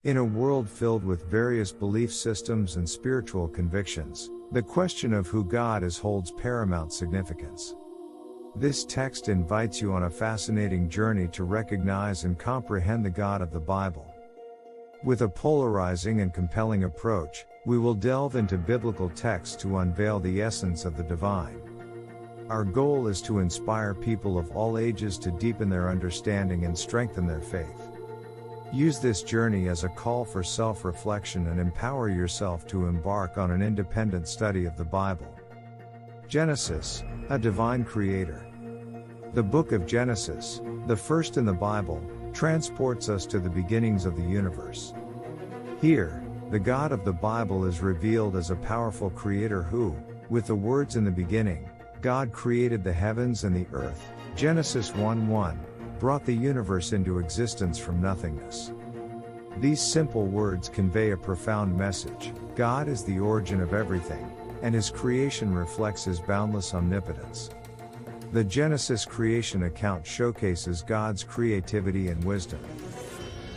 In a world filled with various belief systems and spiritual convictions, the question of who God is holds paramount significance. This text invites you on a fascinating journey to recognize and comprehend the God of the Bible. With a polarizing and compelling approach, we will delve into biblical texts to unveil the essence of the divine. Our goal is to inspire people of all ages to deepen their understanding and strengthen their faith. Use this journey as a call for self-reflection and empower yourself to embark on an independent study of the Bible. Genesis, a divine creator. The book of Genesis, the first in the Bible, transports us to the beginnings of the universe. Here, the God of the Bible is revealed as a powerful creator who, with the words in the beginning, God created the heavens and the earth, Genesis 1:1, brought the universe into existence from nothingness. These simple words convey a profound message. God is the origin of everything, and his creation reflects his boundless omnipotence. The Genesis creation account showcases God's creativity and wisdom.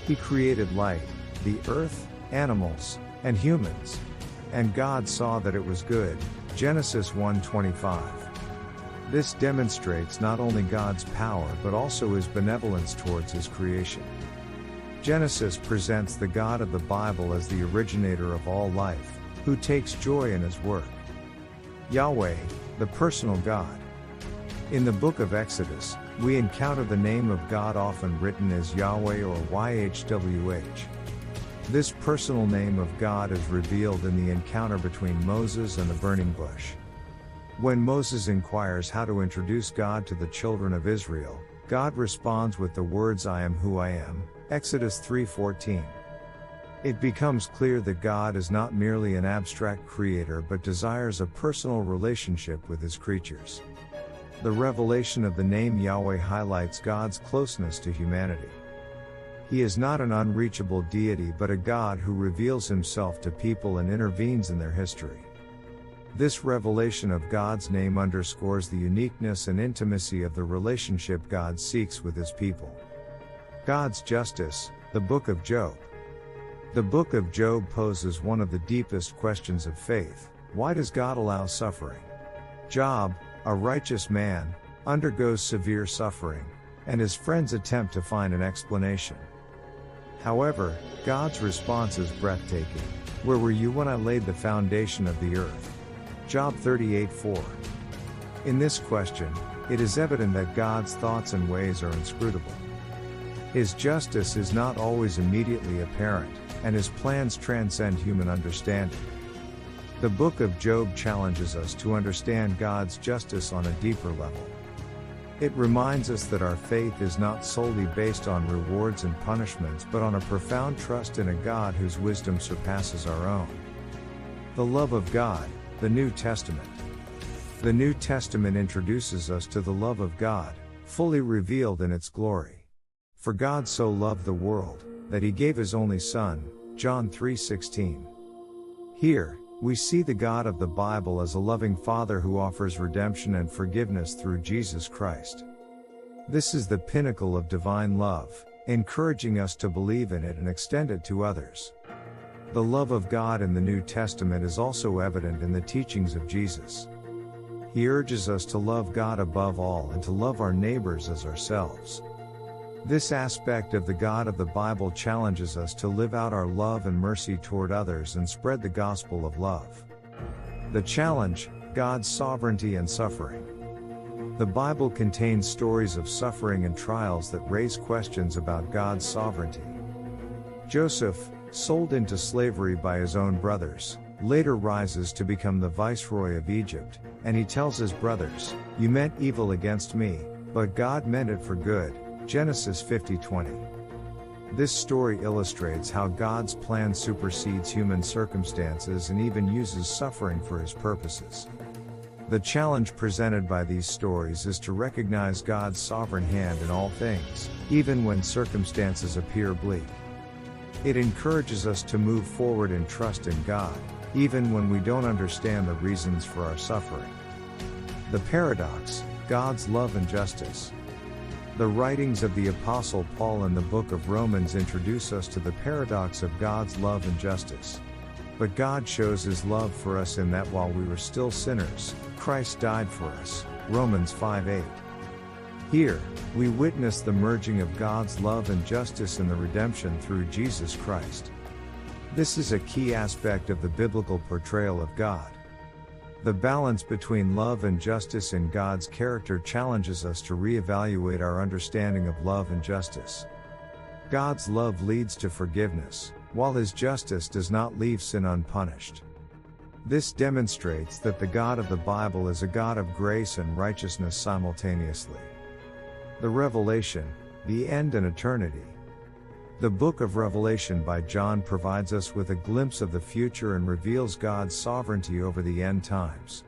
He created light, the earth, animals, and humans. And God saw that it was good, Genesis 1:25. This demonstrates not only God's power but also his benevolence towards his creation. Genesis presents the God of the Bible as the originator of all life, who takes joy in his work. Yahweh, the Personal God. In the book of Exodus, we encounter the name of God often written as Yahweh or YHWH. This personal name of God is revealed in the encounter between Moses and the burning bush. When Moses inquires how to introduce God to the children of Israel, God responds with the words "I am who I am," Exodus 3:14. It becomes clear that God is not merely an abstract creator but desires a personal relationship with his creatures. The revelation of the name Yahweh highlights God's closeness to humanity. He is not an unreachable deity but a God who reveals himself to people and intervenes in their history. This revelation of God's name underscores the uniqueness and intimacy of the relationship God seeks with his people. God's justice, the book of Job. The book of Job poses one of the deepest questions of faith. Why does God allow suffering? Job, a righteous man, undergoes severe suffering, and his friends attempt to find an explanation. However, God's response is breathtaking. Where were you when I laid the foundation of the earth? Job 38:4. In this question, it is evident that God's thoughts and ways are inscrutable. His justice is not always immediately apparent, and his plans transcend human understanding. The book of Job challenges us to understand God's justice on a deeper level. It reminds us that our faith is not solely based on rewards and punishments but on a profound trust in a God whose wisdom surpasses our own. The love of God, the New Testament. The New Testament introduces us to the love of God, fully revealed in its glory. For God so loved the world, that he gave his only Son, John 3:16. Here, we see the God of the Bible as a loving Father who offers redemption and forgiveness through Jesus Christ. This is the pinnacle of divine love, encouraging us to believe in it and extend it to others. The love of God in the New Testament is also evident in the teachings of Jesus. He urges us to love God above all and to love our neighbors as ourselves. This aspect of the God of the Bible challenges us to live out our love and mercy toward others and spread the gospel of love. The challenge: God's sovereignty and suffering. The Bible contains stories of suffering and trials that raise questions about God's sovereignty. Joseph, sold into slavery by his own brothers, later rises to become the viceroy of Egypt, and he tells his brothers, "You meant evil against me, but God meant it for good," Genesis 50:20. This story illustrates how God's plan supersedes human circumstances and even uses suffering for his purposes. The challenge presented by these stories is to recognize God's sovereign hand in all things, even when circumstances appear bleak. It encourages us to move forward in trust in God, even when we don't understand the reasons for our suffering. The paradox: God's love and justice. The writings of the Apostle Paul and the book of Romans introduce us to the paradox of God's love and justice. But God shows his love for us in that while we were still sinners, Christ died for us. Romans 5:8. Here, we witness the merging of God's love and justice in the redemption through Jesus Christ. This is a key aspect of the biblical portrayal of God. The balance between love and justice in God's character challenges us to reevaluate our understanding of love and justice. God's love leads to forgiveness, while his justice does not leave sin unpunished. This demonstrates that the God of the Bible is a God of grace and righteousness simultaneously. The Revelation, the End and Eternity. The book of Revelation by John provides us with a glimpse of the future and reveals God's sovereignty over the end times.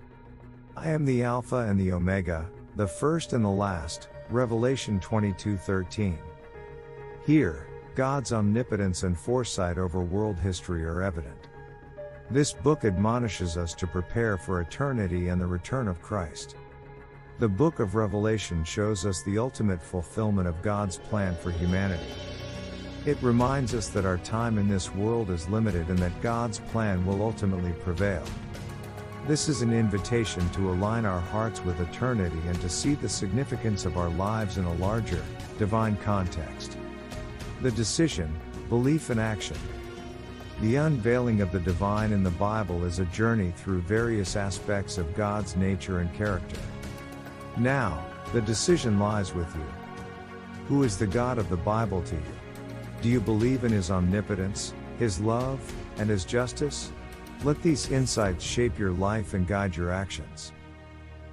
I am the Alpha and the Omega, the first and the last, Revelation 22:13. Here, God's omnipotence and foresight over world history are evident. This book admonishes us to prepare for eternity and the return of Christ. The book of Revelation shows us the ultimate fulfillment of God's plan for humanity. It reminds us that our time in this world is limited and that God's plan will ultimately prevail. This is an invitation to align our hearts with eternity and to see the significance of our lives in a larger, divine context. The decision, belief and action. The unveiling of the divine in the Bible is a journey through various aspects of God's nature and character. Now, the decision lies with you. Who is the God of the Bible to you? Do you believe in his omnipotence, his love, and his justice? Let these insights shape your life and guide your actions.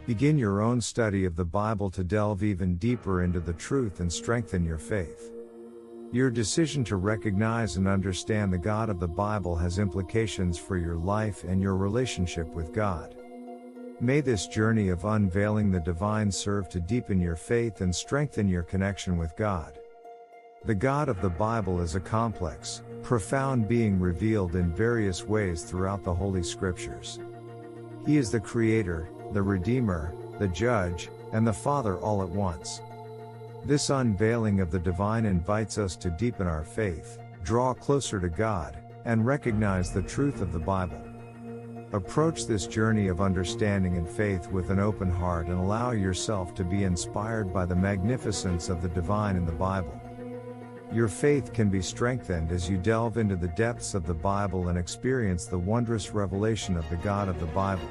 Begin your own study of the Bible to delve even deeper into the truth and strengthen your faith. Your decision to recognize and understand the God of the Bible has implications for your life and your relationship with God. May this journey of unveiling the divine serve to deepen your faith and strengthen your connection with God. The God of the Bible is a complex, profound being revealed in various ways throughout the Holy Scriptures. He is the Creator, the Redeemer, the Judge, and the Father all at once. This unveiling of the divine invites us to deepen our faith, draw closer to God, and recognize the truth of the Bible. Approach this journey of understanding and faith with an open heart and allow yourself to be inspired by the magnificence of the divine in the Bible. Your faith can be strengthened as you delve into the depths of the Bible and experience the wondrous revelation of the God of the Bible.